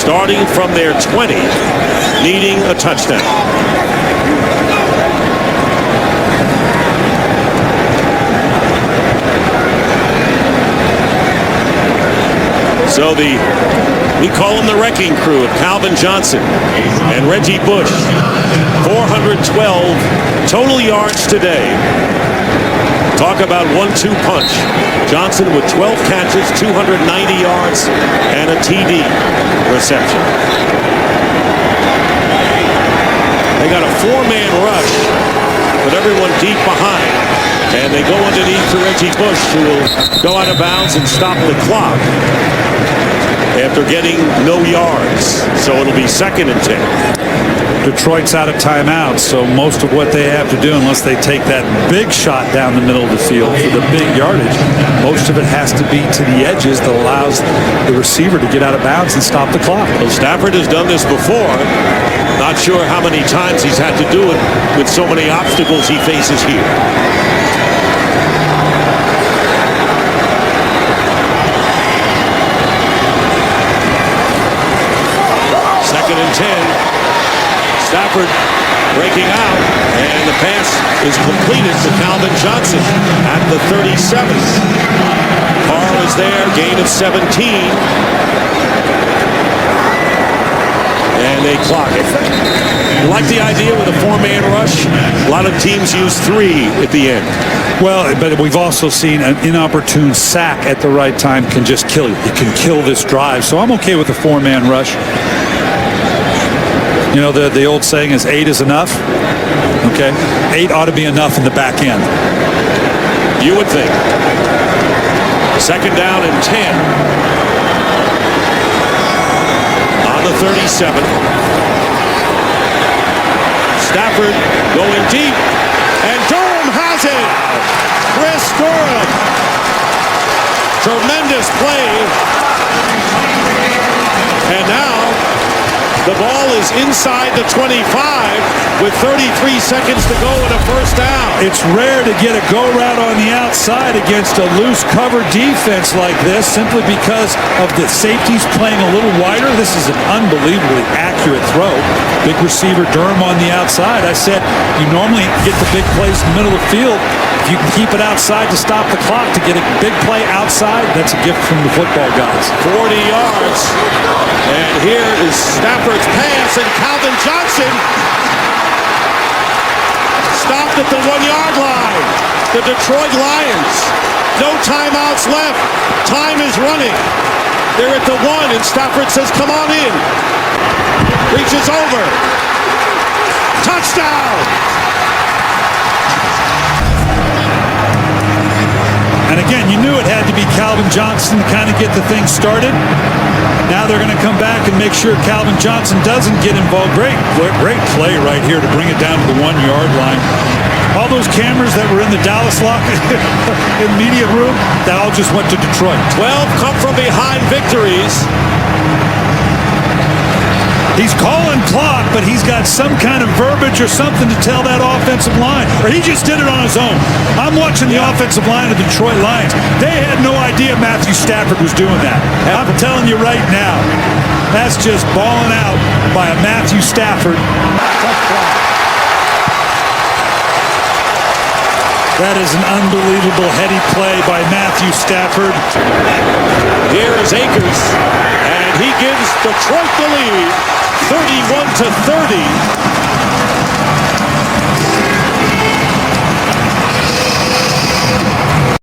starting from their 20, needing a touchdown. So we call them the wrecking crew of Calvin Johnson and Reggie Bush. 412 total yards today. Talk about 1-2 punch. Johnson with 12 catches, 290 yards, and a TD reception. They got a 4-man rush, with everyone deep behind. And they go underneath to Reggie Bush, who will go out of bounds and stop the clock after getting no yards. So it'll be 2nd and 10. Detroit's out of timeouts, so most of what they have to do, unless they take that big shot down the middle of the field for the big yardage, most of it has to be to the edges that allows the receiver to get out of bounds and stop the clock. Well, Stafford has done this before. Not sure how many times he's had to do it with so many obstacles he faces here. Second and 10. Stafford breaking out, and the pass is completed to Calvin Johnson at the 37. Carr is there, gain of 17. And they clock it. You like the idea with a 4-man rush? A lot of teams use 3 at the end. Well, but we've also seen an inopportune sack at the right time can just kill you. It can kill this drive. So I'm okay with a 4-man rush. You know, the old saying is 8 is enough. Okay, 8 ought to be enough in the back end. You would think. 2nd down and 10. On the 37. Stafford going deep. And Durham has it. Chris Durham. Tremendous play. And now the ball is inside the 25 with 33 seconds to go and a first down. It's rare to get a go route on the outside against a loose cover defense like this, simply because of the safeties playing a little wider. This is an unbelievably accurate throw. Big receiver Durham on the outside. I said you normally get the big plays in the middle of the field. If you can keep it outside to stop the clock, to get a big play outside, that's a gift from the football guys. 40 yards. And here is Stafford's pass, and Calvin Johnson stopped at the 1-yard line. The Detroit Lions. No timeouts left. Time is running. They're at the 1, and Stafford says, come on in. Reaches over. Touchdown! And again, you knew it had to be Calvin Johnson to kind of get the thing started. Now they're going to come back and make sure Calvin Johnson doesn't get involved. Great play right here to bring it down to the 1-yard line. All those cameras that were in the Dallas lock in the media room, that all just went to Detroit. 12 come from behind victories. He's calling clock, but he's got some kind of verbiage or something to tell that offensive line. Or he just did it on his own. I'm watching the offensive line of the Detroit Lions. They had no idea Matthew Stafford was doing that. I'm telling you right now, that's just balling out by a Matthew Stafford. That is an unbelievable heady play by Matthew Stafford. Here is Akers, and he gives Detroit the lead, 31-30.